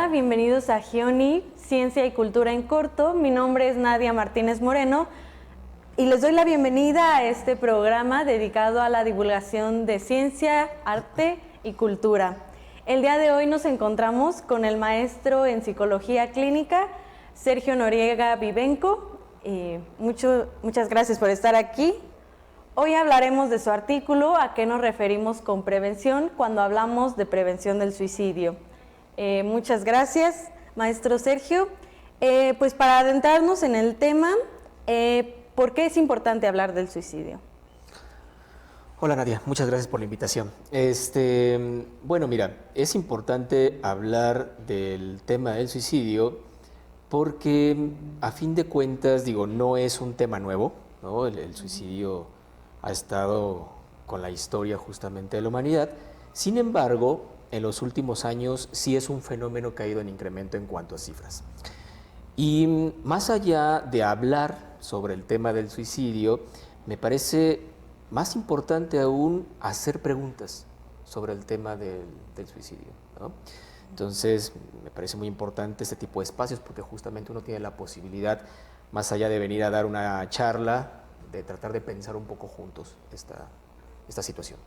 Hola, bienvenidos a Gioni, Ciencia y Cultura en Corto. Mi nombre es Nadia Martínez Moreno y les doy la bienvenida a este programa dedicado a la divulgación de ciencia, arte y cultura. El día de hoy nos encontramos con el maestro en Psicología Clínica, Sergio Noriega Vivenco. Muchas gracias por estar aquí. Hoy hablaremos de su artículo ¿A qué nos referimos con prevención cuando hablamos de prevención del suicidio? Muchas gracias, maestro Sergio. Pues para adentrarnos en el tema, ¿por qué es importante hablar del suicidio? Hola Nadia, muchas gracias por la invitación. Bueno, mira, es importante hablar del tema del suicidio porque a fin de cuentas, no es un tema nuevo, ¿no? El suicidio ha estado con la historia justamente de la humanidad. Sin embargo, en los últimos años sí es un fenómeno que ha ido en incremento en cuanto a cifras. Y más allá de hablar sobre el tema del suicidio, me parece más importante aún hacer preguntas sobre el tema del suicidio, ¿no? Entonces, me parece muy importante este tipo de espacios porque justamente uno tiene la posibilidad, más allá de venir a dar una charla, de tratar de pensar un poco juntos esta situación.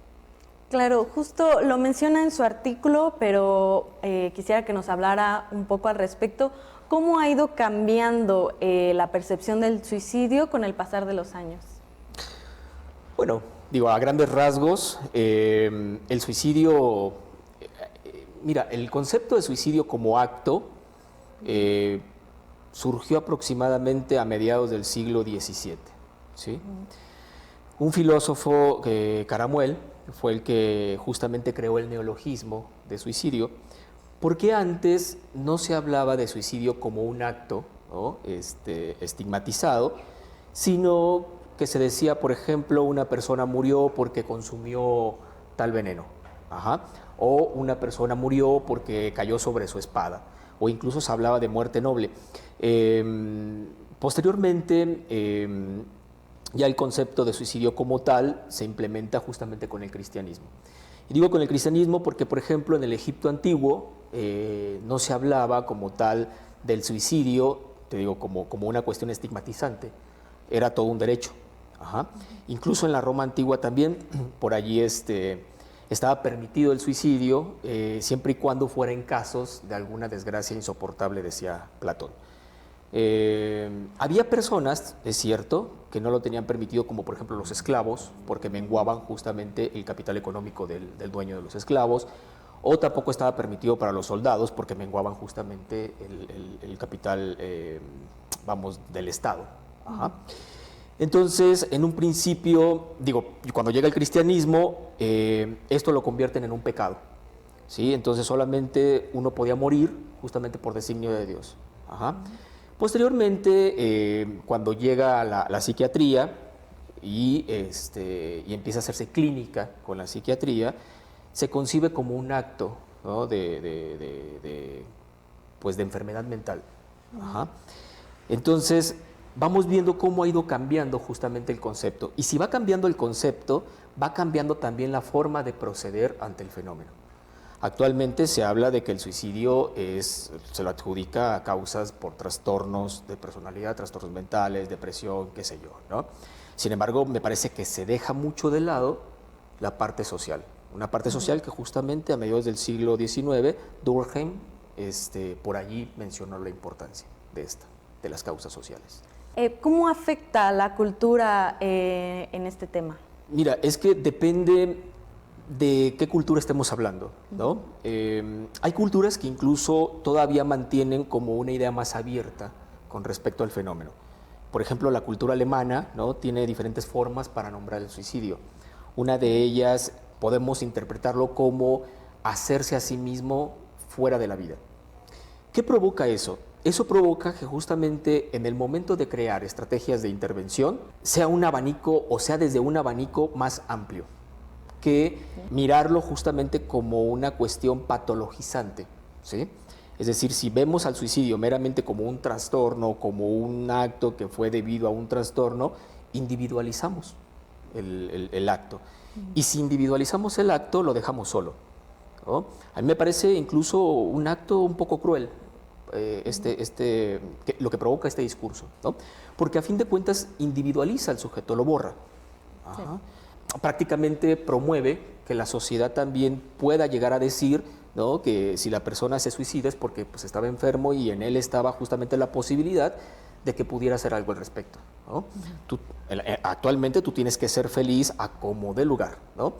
Claro, justo lo menciona en su artículo, pero quisiera que nos hablara un poco al respecto. ¿Cómo ha ido cambiando la percepción del suicidio con el pasar de los años? Bueno, a grandes rasgos, el suicidio, mira, el concepto de suicidio como acto surgió aproximadamente a mediados del siglo XVII, ¿sí? Un filósofo, Caramuel, fue el que justamente creó el neologismo de suicidio, porque antes no se hablaba de suicidio como un acto, ¿no? Estigmatizado, sino que se decía, por ejemplo, una persona murió porque consumió tal veneno, o una persona murió porque cayó sobre su espada, o incluso se hablaba de muerte noble. Posteriormente, ya el concepto de suicidio como tal se implementa justamente con el cristianismo. Y digo con el cristianismo porque, por ejemplo, en el Egipto antiguo no se hablaba como tal del suicidio, como una cuestión estigmatizante, era todo un derecho. Incluso en la Roma antigua también, por allí estaba permitido el suicidio, siempre y cuando fuera en casos de alguna desgracia insoportable, decía Platón. Había personas, es cierto, que no lo tenían permitido, como por ejemplo los esclavos, porque menguaban justamente el capital económico del dueño de los esclavos, o tampoco estaba permitido para los soldados, porque menguaban justamente el capital, del Estado. Entonces, en un principio, cuando llega el cristianismo, esto lo convierten en un pecado, ¿sí? Entonces solamente uno podía morir justamente por designio de Dios. Posteriormente, cuando llega la psiquiatría y empieza a hacerse clínica con la psiquiatría, se concibe como un acto, ¿no? de enfermedad mental. Entonces, vamos viendo cómo ha ido cambiando justamente el concepto. Y si va cambiando el concepto, va cambiando también la forma de proceder ante el fenómeno. Actualmente se habla de que el suicidio se lo adjudica a causas por trastornos de personalidad, trastornos mentales, depresión, qué sé yo, ¿no? Sin embargo, me parece que se deja mucho de lado la parte social. Una parte social que justamente a mediados del siglo XIX, Durkheim, por allí mencionó la importancia de las causas sociales. ¿Cómo afecta la cultura en este tema? Mira, es que depende de qué cultura estemos hablando, ¿no? Hay culturas que incluso todavía mantienen como una idea más abierta con respecto al fenómeno. Por ejemplo, la cultura alemana, ¿no? Tiene diferentes formas para nombrar el suicidio. Una de ellas podemos interpretarlo como hacerse a sí mismo fuera de la vida. ¿Qué provoca eso? Eso provoca que justamente en el momento de crear estrategias de intervención sea un abanico o sea desde un abanico más amplio que mirarlo justamente como una cuestión patologizante, ¿sí? Es decir, si vemos al suicidio meramente como un trastorno, como un acto que fue debido a un trastorno, individualizamos el acto. Y si individualizamos el acto, lo dejamos solo. ¿no? A mí me parece incluso un acto un poco cruel lo que provoca este discurso, ¿no? Porque a fin de cuentas individualiza al sujeto, lo borra. Ajá. Sí. Prácticamente promueve que la sociedad también pueda llegar a decir, ¿no?, que si la persona se suicida es porque pues, estaba enfermo y en él estaba justamente la posibilidad de que pudiera hacer algo al respecto, ¿no? Actualmente tú tienes que ser feliz a como dé lugar, ¿no?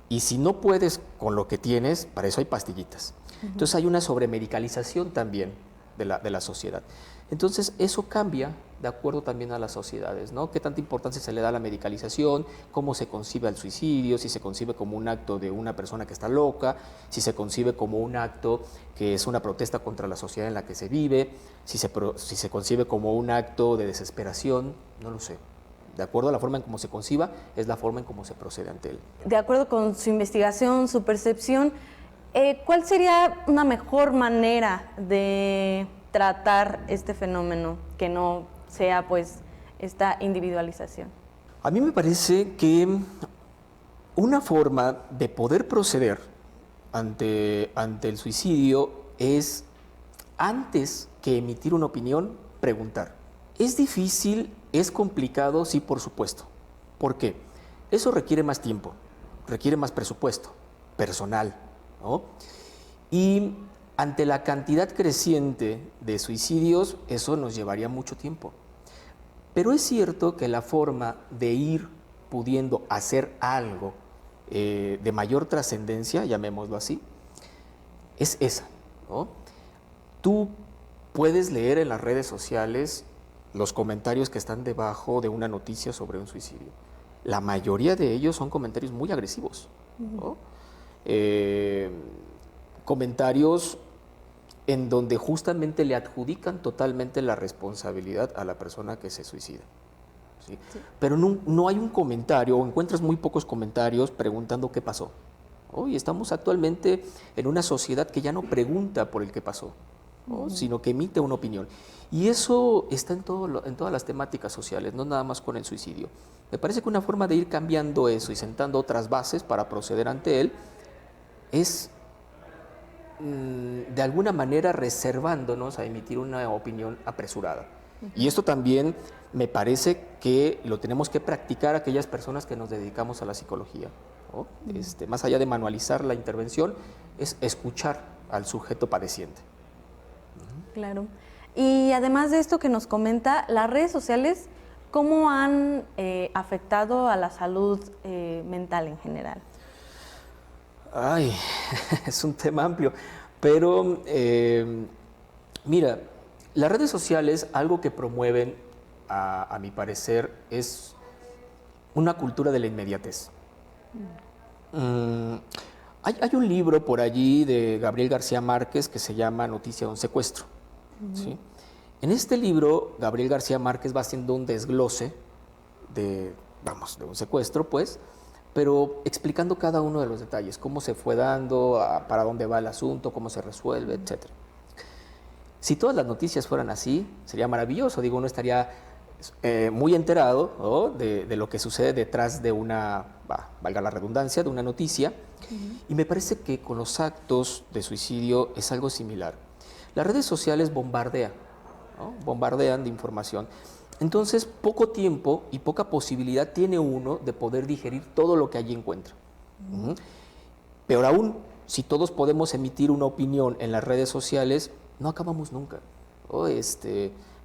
Y si no puedes con lo que tienes, para eso hay pastillitas. Entonces hay una sobremedicalización también de la sociedad. Entonces eso cambia de acuerdo también a las sociedades, ¿no? ¿Qué tanta importancia se le da a la medicalización? ¿Cómo se concibe al suicidio? Si se concibe como un acto de una persona que está loca, si se concibe como un acto que es una protesta contra la sociedad en la que se vive, si se concibe como un acto de desesperación, no lo sé. De acuerdo a la forma en cómo se conciba, es la forma en cómo se procede ante él. De acuerdo con su investigación, su percepción, ¿cuál sería una mejor manera de tratar este fenómeno que no sea pues esta individualización? A mí me parece que una forma de poder proceder ante el suicidio es, antes que emitir una opinión, preguntar. ¿Es difícil? ¿Es complicado? Sí, por supuesto. ¿Por qué? Eso requiere más tiempo, requiere más presupuesto personal, ¿no? Y ante la cantidad creciente de suicidios, eso nos llevaría mucho tiempo. Pero es cierto que la forma de ir pudiendo hacer algo de mayor trascendencia, llamémoslo así, es esa, ¿no? Tú puedes leer en las redes sociales los comentarios que están debajo de una noticia sobre un suicidio. La mayoría de ellos son comentarios muy agresivos, ¿no? Comentarios en donde justamente le adjudican totalmente la responsabilidad a la persona que se suicida. ¿Sí? Sí. Pero no hay un comentario, o encuentras muy pocos comentarios preguntando qué pasó. Y estamos actualmente en una sociedad que ya no pregunta por el qué pasó, sino que emite una opinión. Y eso está en todas las temáticas sociales, no nada más con el suicidio. Me parece que una forma de ir cambiando eso y sentando otras bases para proceder ante él es de alguna manera reservándonos a emitir una opinión apresurada. Y esto también me parece que lo tenemos que practicar aquellas personas que nos dedicamos a la psicología, ¿no? Más allá de manualizar la intervención, es escuchar al sujeto padeciente. Claro. Y además de esto que nos comenta, las redes sociales, ¿cómo han afectado a la salud mental en general? Ay, es un tema amplio, pero mira, las redes sociales, algo que promueven, a mi parecer, es una cultura de la inmediatez. Hay un libro por allí de Gabriel García Márquez que se llama Noticia de un secuestro. ¿Sí? En este libro, Gabriel García Márquez va haciendo un desglose de un secuestro, pues, pero explicando cada uno de los detalles, cómo se fue dando, para dónde va el asunto, cómo se resuelve, etc. Si todas las noticias fueran así, sería maravilloso. Digo, uno estaría muy enterado, ¿no?, de lo que sucede detrás de una, valga la redundancia, de una noticia. Y me parece que con los actos de suicidio es algo similar. Las redes sociales bombardean, ¿no? Bombardean de información. Entonces, poco tiempo y poca posibilidad tiene uno de poder digerir todo lo que allí encuentra. Peor aún, si todos podemos emitir una opinión en las redes sociales, no acabamos nunca.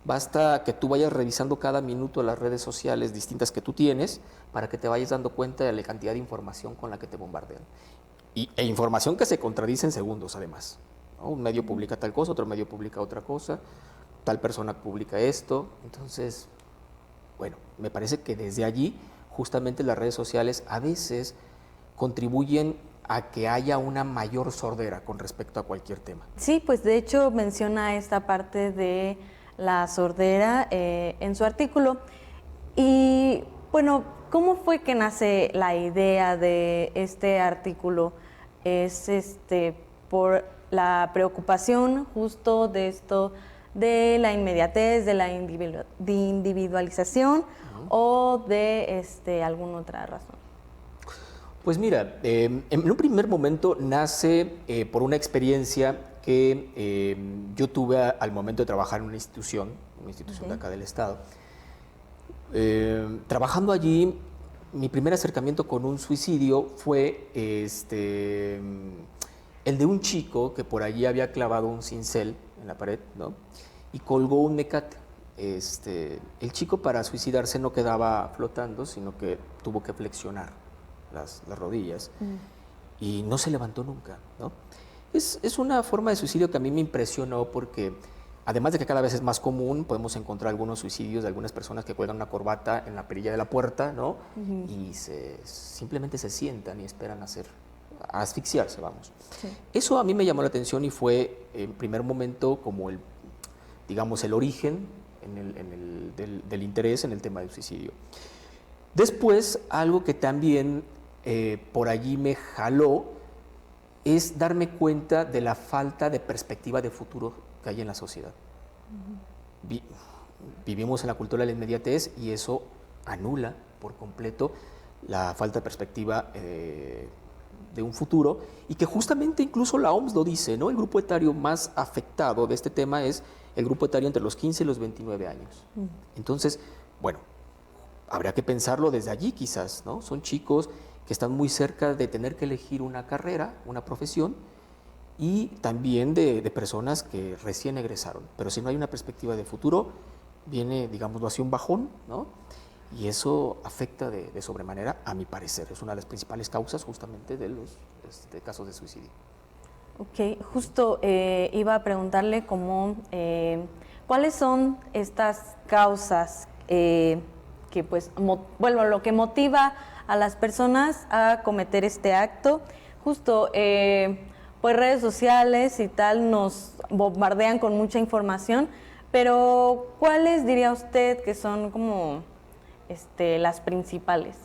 Basta que tú vayas revisando cada minuto las redes sociales distintas que tú tienes para que te vayas dando cuenta de la cantidad de información con la que te bombardean. E información que se contradice en segundos, además, ¿no? Un medio publica tal cosa, otro medio publica otra cosa, tal persona publica esto. Entonces, bueno, me parece que desde allí justamente las redes sociales a veces contribuyen a que haya una mayor sordera con respecto a cualquier tema. Sí, pues de hecho menciona esta parte de la sordera en su artículo. Y bueno, ¿cómo fue que nace la idea de este artículo? ¿Es por la preocupación justo de esto, de la inmediatez, de la individualización o de alguna otra razón? Pues mira, en un primer momento nace por una experiencia que yo tuve al momento de trabajar en una institución de acá del estado. Trabajando allí, mi primer acercamiento con un suicidio fue el de un chico que por allí había clavado un cincel en la pared, ¿no? Y colgó un mecate. El chico, para suicidarse, no quedaba flotando, sino que tuvo que flexionar las rodillas y no se levantó nunca, ¿no? Es una forma de suicidio que a mí me impresionó porque, además de que cada vez es más común, podemos encontrar algunos suicidios de algunas personas que cuelgan una corbata en la perilla de la puerta, ¿no? Y simplemente se sientan y esperan a asfixiarse, vamos. Sí. Eso a mí me llamó la atención y fue, en primer momento, como digamos, el origen del interés en el tema del suicidio. Después, algo que también por allí me jaló es darme cuenta de la falta de perspectiva de futuro que hay en la sociedad. Vivimos en la cultura de la inmediatez y eso anula por completo la falta de perspectiva de un futuro, y que justamente incluso la OMS lo dice, ¿no? El grupo etario más afectado de este tema es el grupo etario entre los 15 y los 29 años. Entonces, bueno, habría que pensarlo desde allí quizás, ¿no? Son chicos que están muy cerca de tener que elegir una carrera, una profesión, y también de personas que recién egresaron. Pero si no hay una perspectiva de futuro, viene, digámoslo así, un bajón, ¿no? Y eso afecta de sobremanera, a mi parecer. Es una de las principales causas justamente de los casos de suicidio. Ok, justo iba a preguntarle cuáles son estas causas que, pues, lo que motiva a las personas a cometer este acto. Justo, pues redes sociales y tal nos bombardean con mucha información, pero ¿cuáles diría usted que son como las principales?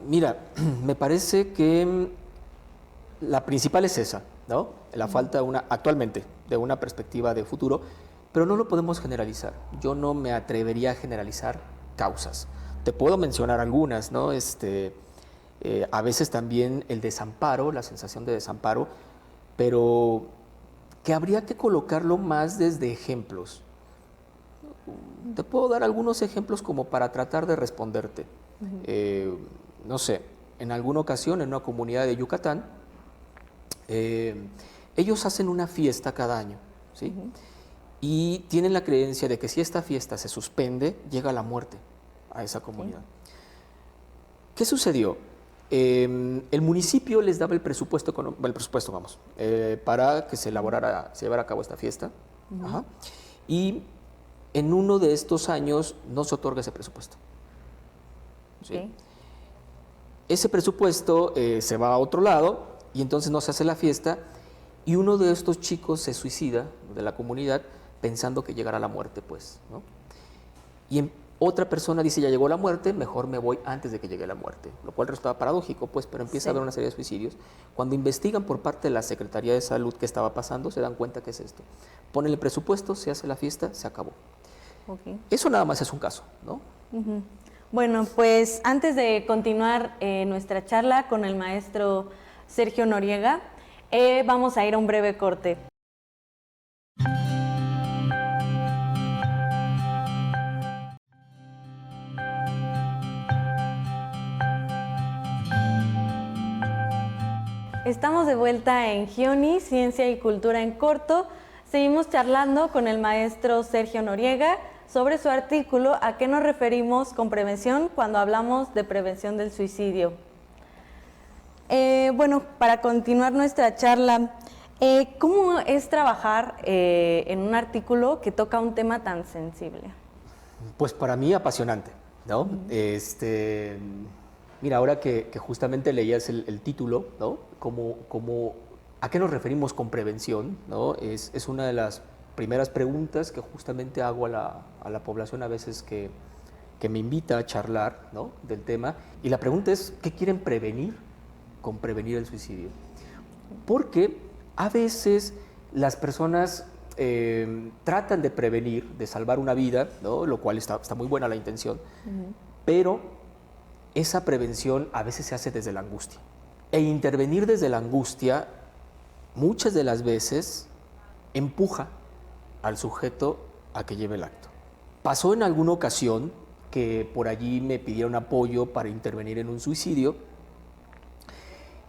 Mira, me parece que la principal es esa, ¿no? La falta actualmente de una perspectiva de futuro, pero no lo podemos generalizar. Yo no me atrevería a generalizar causas. Te puedo mencionar algunas, ¿no? A veces también el desamparo, la sensación de desamparo, pero que habría que colocarlo más desde ejemplos. Te puedo dar algunos ejemplos como para tratar de responderte. No sé, en alguna ocasión en una comunidad de Yucatán, ellos hacen una fiesta cada año, ¿sí? Y tienen la creencia de que si esta fiesta se suspende, llega la muerte a esa comunidad. ¿Qué sucedió? El municipio les daba el presupuesto para que se llevara a cabo esta fiesta. Y en uno de estos años no se otorga ese presupuesto. ¿Sí? Ese presupuesto se va a otro lado y entonces no se hace la fiesta, y uno de estos chicos se suicida de la comunidad pensando que llegará la muerte, pues, ¿no? Y otra persona dice, ya llegó la muerte, mejor me voy antes de que llegue la muerte, lo cual resultaba paradójico, pues, pero empieza a haber una serie de suicidios. Cuando investigan por parte de la Secretaría de Salud qué estaba pasando, se dan cuenta que es esto. Ponen el presupuesto, se hace la fiesta, se acabó. Eso nada más es un caso, ¿no? Bueno, pues antes de continuar nuestra charla con el maestro Sergio Noriega, vamos a ir a un breve corte. Estamos de vuelta en Gioni, Ciencia y Cultura en Corto. Seguimos charlando con el maestro Sergio Noriega sobre su artículo ¿A qué nos referimos con prevención cuando hablamos de prevención del suicidio? Bueno, para continuar nuestra charla, ¿cómo es trabajar en un artículo que toca un tema tan sensible? Pues para mí apasionante, ¿no? Mira, ahora que justamente leías el título, ¿no? ¿A qué nos referimos con prevención? ¿No? Es una de las primeras preguntas que justamente hago a la población a veces que me invita a charlar, ¿no? Del tema. Y la pregunta es, ¿qué quieren prevenir con prevenir el suicidio? Porque a veces las personas tratan de prevenir, de salvar una vida, ¿no? Lo cual está muy buena la intención, pero esa prevención a veces se hace desde la angustia. E intervenir desde la angustia muchas de las veces empuja al sujeto a que lleve el acto. Pasó en alguna ocasión que por allí me pidieron apoyo para intervenir en un suicidio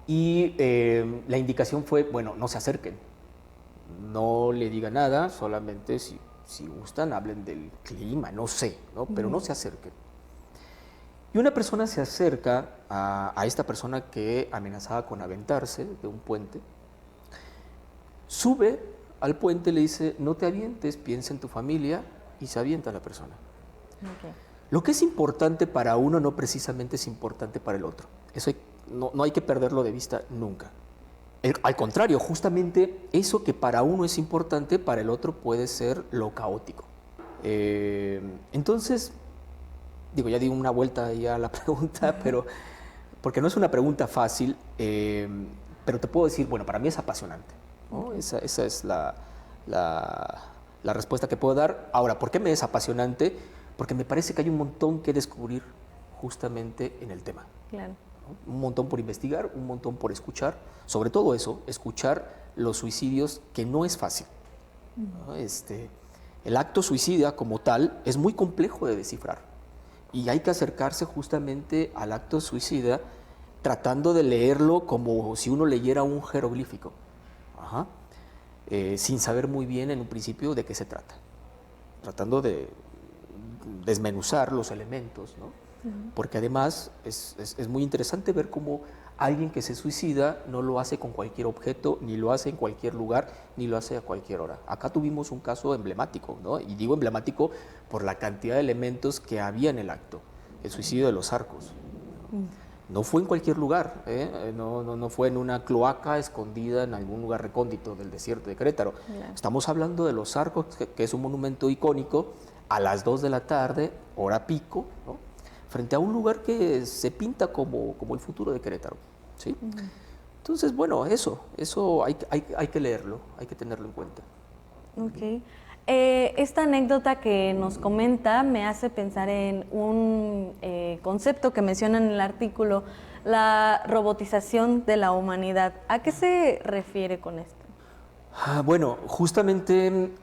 y la indicación fue, bueno, no se acerquen, no le digan nada, solamente si gustan hablen del clima, no sé, ¿no? Pero no se acerquen. Y una persona se acerca a esta persona que amenazaba con aventarse de un puente, sube al puente, le dice, no te avientes, piensa en tu familia, y se avienta la persona. Okay. Lo que es importante para uno no precisamente es importante para el otro. Eso no hay que perderlo de vista nunca. Al contrario, justamente eso que para uno es importante, para el otro puede ser lo caótico. Entonces, digo, ya di una vuelta ya a la pregunta, pero porque no es una pregunta fácil, pero te puedo decir, bueno, para mí es apasionante, ¿no? Esa es la respuesta que puedo dar. Ahora, ¿por qué me es apasionante? Porque me parece que hay un montón que descubrir justamente en el tema. Claro. Un montón por investigar, un montón por escuchar, sobre todo eso, escuchar los suicidios, que no es fácil. ¿No? El acto suicida como tal es muy complejo de descifrar y hay que acercarse justamente al acto suicida tratando de leerlo como si uno leyera un jeroglífico. Ajá. Sin saber muy bien en un principio de qué se trata, tratando de desmenuzar los elementos, ¿no? Porque además es muy interesante ver cómo alguien que se suicida no lo hace con cualquier objeto, ni lo hace en cualquier lugar, ni lo hace a cualquier hora. Acá tuvimos un caso emblemático, ¿no? Y digo emblemático por la cantidad de elementos que había en el acto, el suicidio de los Arcos. No fue en cualquier lugar, no fue en una cloaca escondida en algún lugar recóndito del desierto de Querétaro. Yeah. Estamos hablando de los Arcos, que es un monumento icónico, a las 2 de la tarde, hora pico, ¿no? Frente a un lugar que se pinta como el futuro de Querétaro, ¿sí? Entonces, bueno, eso hay que leerlo, hay que tenerlo en cuenta. Ok. Esta anécdota que nos comenta me hace pensar en un concepto que menciona en el artículo, la robotización de la humanidad. ¿A qué se refiere con esto? Bueno, justamente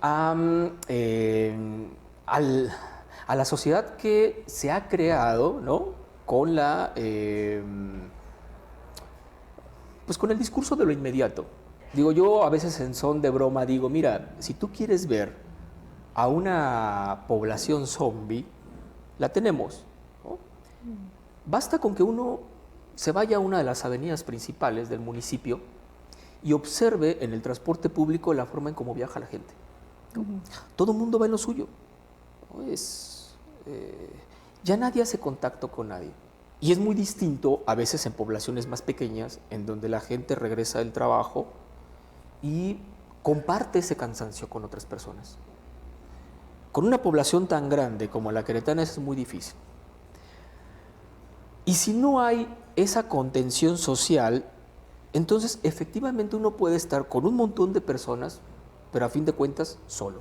a la sociedad que se ha creado, ¿no? Con pues con el discurso de lo inmediato. Digo, yo a veces en son de broma digo, mira, si tú quieres ver a una población zombie, la tenemos, ¿no? Basta con que uno se vaya a una de las avenidas principales del municipio y observe en el transporte público la forma en cómo viaja la gente, ¿no? Todo el mundo va en lo suyo, ¿no? Ya nadie hace contacto con nadie. Y es muy distinto a veces en poblaciones más pequeñas, en donde la gente regresa del trabajo y comparte ese cansancio con otras personas. Con una población tan grande como la queretana es muy difícil. Y si no hay esa contención social, entonces efectivamente uno puede estar con un montón de personas, pero a fin de cuentas solo.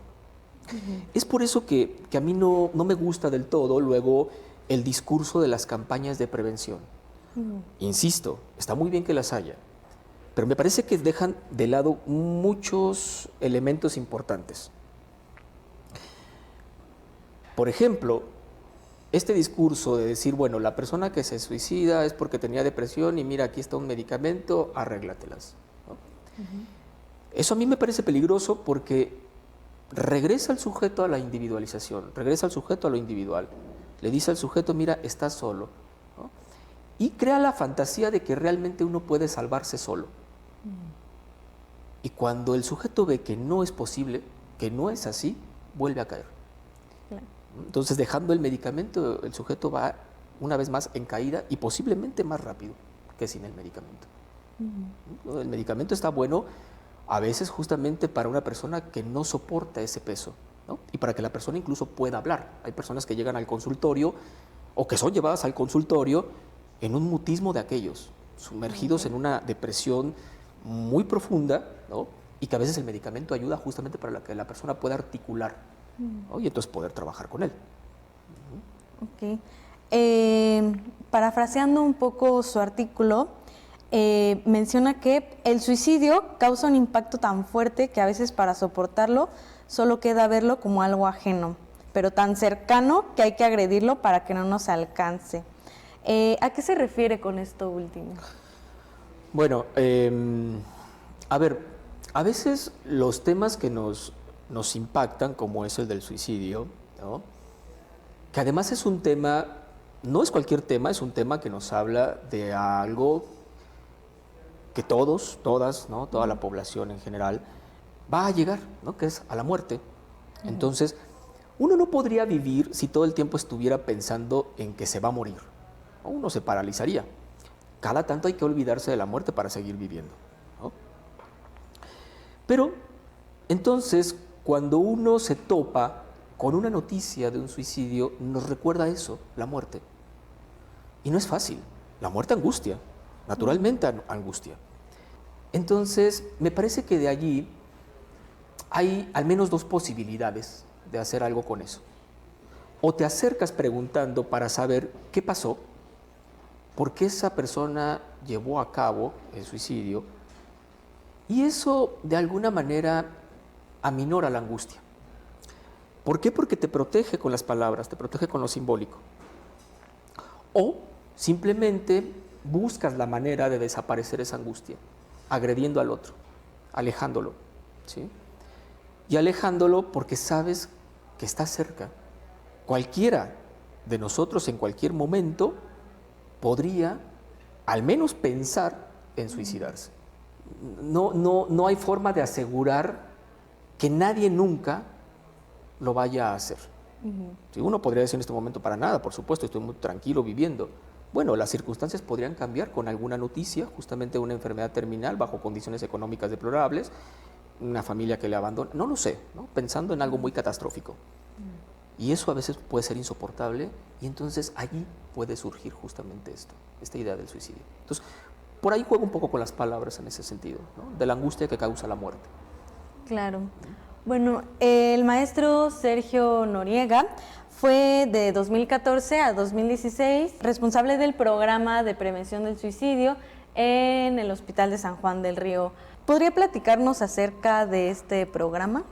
Es por eso que a mí no me gusta del todo luego el discurso de las campañas de prevención. Insisto, está muy bien que las haya, pero me parece que dejan de lado muchos elementos importantes. Por ejemplo, este discurso de decir, bueno, la persona que se suicida es porque tenía depresión y mira, aquí está un medicamento, arréglatelas, ¿no? Eso a mí me parece peligroso porque regresa al sujeto a la individualización, regresa al sujeto a lo individual. Le dice al sujeto, mira, estás solo, ¿no? Y crea la fantasía de que realmente uno puede salvarse solo. Y cuando el sujeto ve que no es posible, que no es así, vuelve a caer. Claro. Entonces, dejando el medicamento, el sujeto va una vez más en caída y posiblemente más rápido que sin el medicamento. El medicamento está bueno a veces justamente para una persona que no soporta ese peso, ¿no? Y para que la persona incluso pueda hablar. Hay personas que llegan al consultorio o que son llevadas al consultorio en un mutismo de aquellos, sumergidos en una depresión muy profunda, ¿no? Y que a veces el medicamento ayuda justamente para que la persona pueda articular, ¿no? Y entonces poder trabajar con él. Ok. parafraseando un poco su artículo, menciona que el suicidio causa un impacto tan fuerte que a veces para soportarlo solo queda verlo como algo ajeno, pero tan cercano que hay que agredirlo para que no nos alcance. ¿A qué se refiere con esto último? Bueno, a ver, a veces los temas que nos impactan, como es el del suicidio, ¿no? Que además es un tema, no es cualquier tema, es un tema que nos habla de algo que todos, todas, ¿no? Toda la población en general va a llegar, ¿no? Que es a la muerte. Entonces, uno no podría vivir si todo el tiempo estuviera pensando en que se va a morir, ¿no? Uno se paralizaría. Cada tanto hay que olvidarse de la muerte para seguir viviendo, ¿no? Pero, entonces, cuando uno se topa con una noticia de un suicidio, nos recuerda eso, la muerte. Y no es fácil. La muerte angustia, naturalmente angustia. Entonces, me parece que de allí hay al menos dos posibilidades de hacer algo con eso. O te acercas preguntando para saber qué pasó, por qué esa persona llevó a cabo el suicidio, y eso de alguna manera aminora la angustia. ¿Por qué? Porque te protege con las palabras, te protege con lo simbólico. O simplemente buscas la manera de desaparecer esa angustia, agrediendo al otro, alejándolo, ¿sí? Y alejándolo porque sabes que está cerca. Cualquiera de nosotros en cualquier momento podría al menos pensar en suicidarse. No hay forma de asegurar que nadie nunca lo vaya a hacer. Si uno podría decir en este momento, para nada, por supuesto, estoy muy tranquilo viviendo. Bueno, las circunstancias podrían cambiar con alguna noticia, justamente una enfermedad terminal bajo condiciones económicas deplorables, una familia que le abandona, no lo sé, ¿no? Pensando en algo muy catastrófico. Y eso a veces puede ser insoportable, y entonces allí puede surgir justamente esto, esta idea del suicidio. Entonces, por ahí juego un poco con las palabras en ese sentido, ¿no? De la angustia que causa la muerte. Claro. Bueno, el maestro Sergio Noriega fue de 2014 a 2016 responsable del programa de prevención del suicidio en el Hospital de San Juan del Río. ¿Podría platicarnos acerca de este programa?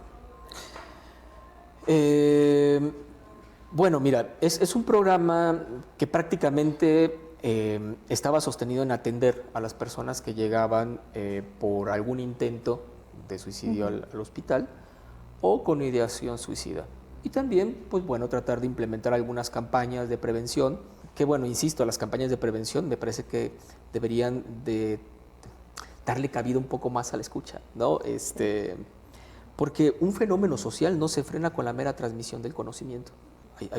Bueno, mira, es un programa que prácticamente estaba sostenido en atender a las personas que llegaban por algún intento de suicidio al hospital o con ideación suicida. Y también, pues bueno, tratar de implementar algunas campañas de prevención, que bueno, insisto, las campañas de prevención me parece que deberían de darle cabida un poco más a la escucha, ¿no? Porque un fenómeno social no se frena con la mera transmisión del conocimiento.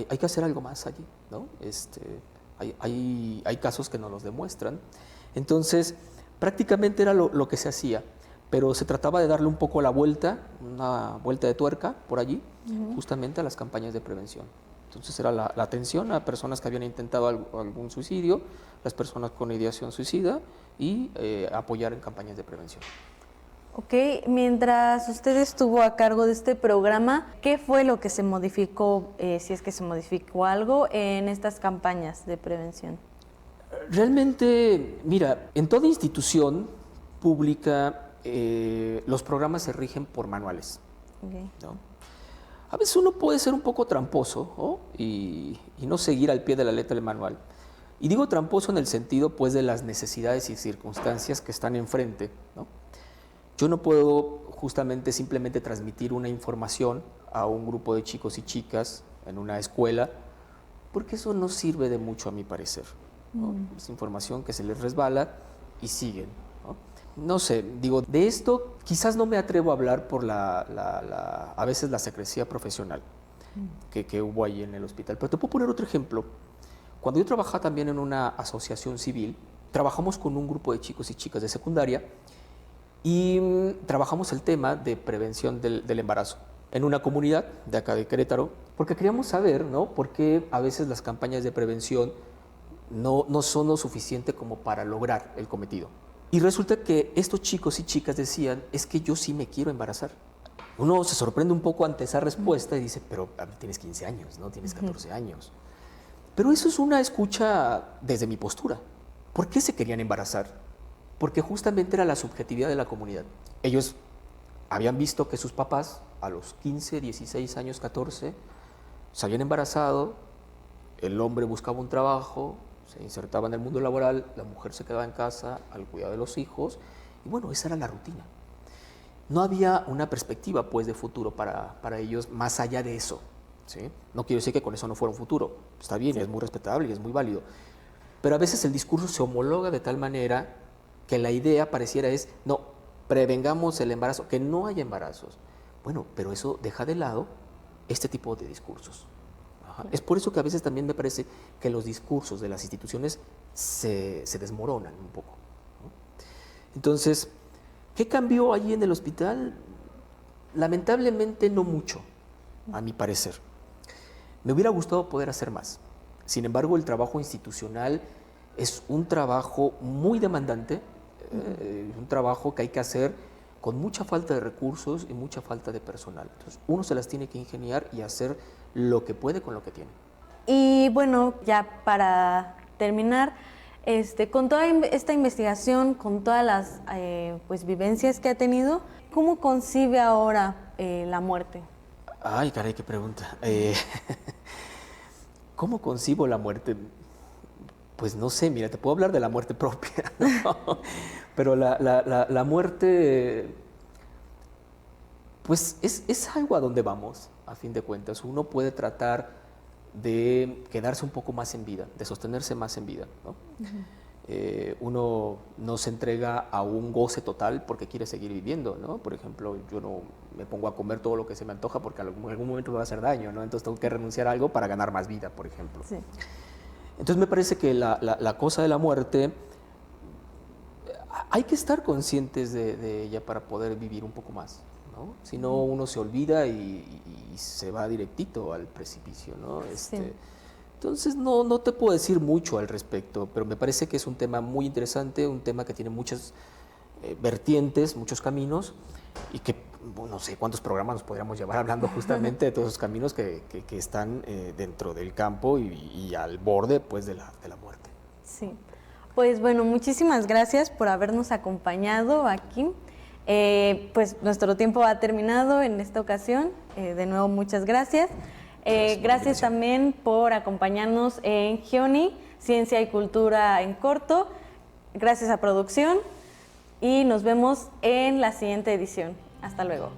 Hay que hacer algo más allí, ¿no? Hay casos que nos los demuestran. Entonces, prácticamente era lo que se hacía, pero se trataba de darle un poco la vuelta, una vuelta de tuerca por allí, justamente a las campañas de prevención. Entonces era la atención a personas que habían intentado algún suicidio, las personas con ideación suicida y apoyar en campañas de prevención. Ok, mientras usted estuvo a cargo de este programa, ¿qué fue lo que se modificó, si es que se modificó algo, en estas campañas de prevención? Realmente, mira, en toda institución pública los programas se rigen por manuales, Okay. ¿no? A veces uno puede ser un poco tramposo, ¿no? y no seguir al pie de la letra el manual. Y digo tramposo en el sentido pues de las necesidades y circunstancias que están enfrente, ¿no? Yo no puedo justamente simplemente transmitir una información a un grupo de chicos y chicas en una escuela, porque eso no sirve de mucho a mi parecer, ¿no? Es información que se les resbala y siguen, ¿no? No sé, digo, de esto quizás no me atrevo a hablar por a veces la secrecía profesional que hubo ahí en el hospital, pero te puedo poner otro ejemplo. Cuando yo trabajaba también en una asociación civil, trabajamos con un grupo de chicos y chicas de secundaria y trabajamos el tema de prevención del embarazo en una comunidad de acá de Querétaro, porque queríamos saber, ¿no?, por qué a veces las campañas de prevención no son lo suficiente como para lograr el cometido. Y resulta que estos chicos y chicas decían, es que yo sí me quiero embarazar. Uno se sorprende un poco ante esa respuesta y dice, pero tienes 15 años, ¿no? Tienes 14 años. Pero eso es una escucha desde mi postura. ¿Por qué se querían embarazar? Porque justamente era la subjetividad de la comunidad. Ellos habían visto que sus papás a los 15, 16 años, 14, se habían embarazado, el hombre buscaba un trabajo, se insertaba en el mundo laboral, la mujer se quedaba en casa al cuidado de los hijos, y bueno, esa era la rutina. No había una perspectiva pues de futuro para ellos más allá de eso, ¿sí? No quiero decir que con eso no fuera un futuro, está bien, sí, es muy respetable y es muy válido, pero a veces el discurso se homologa de tal manera que la idea pareciera es, no, prevengamos el embarazo, que no haya embarazos. Bueno, pero eso deja de lado este tipo de discursos. Ajá. Es por eso que a veces también me parece que los discursos de las instituciones se desmoronan un poco, ¿no? Entonces, ¿qué cambió allí en el hospital? Lamentablemente no mucho, a mi parecer. Me hubiera gustado poder hacer más. Sin embargo, el trabajo institucional es un trabajo muy demandante, un trabajo que hay que hacer con mucha falta de recursos y mucha falta de personal. Entonces, uno se las tiene que ingeniar y hacer lo que puede con lo que tiene. Y bueno, ya para terminar, con toda esta investigación, con todas las pues, vivencias que ha tenido, ¿cómo concibe ahora la muerte? Ay, caray, qué pregunta. ¿Cómo concibo la muerte? Pues no sé, mira, te puedo hablar de la muerte propia, ¿no? Pero la muerte, pues es algo a donde vamos, a fin de cuentas. Uno puede tratar de quedarse un poco más en vida, de sostenerse más en vida, ¿no? Uno no se entrega a un goce total porque quiere seguir viviendo, ¿no? Por ejemplo, yo no me pongo a comer todo lo que se me antoja porque en algún momento me va a hacer daño, ¿no? Entonces tengo que renunciar a algo para ganar más vida, por ejemplo. Sí. Entonces me parece que la cosa de la muerte, hay que estar conscientes de ella para poder vivir un poco más, ¿no? Si no, uno se olvida y se va directito al precipicio, ¿no? Sí. Entonces no te puedo decir mucho al respecto, pero me parece que es un tema muy interesante, un tema que tiene muchas vertientes, muchos caminos, y que no sé cuántos programas nos podríamos llevar hablando justamente de todos esos caminos que están dentro del campo y al borde pues, de la muerte. Sí, pues bueno, muchísimas gracias por habernos acompañado aquí. Pues nuestro tiempo ha terminado en esta ocasión. De nuevo, muchas gracias. Gracias también por acompañarnos en Gioni, Ciencia y Cultura en Corto. Gracias a producción y nos vemos en la siguiente edición. Hasta luego.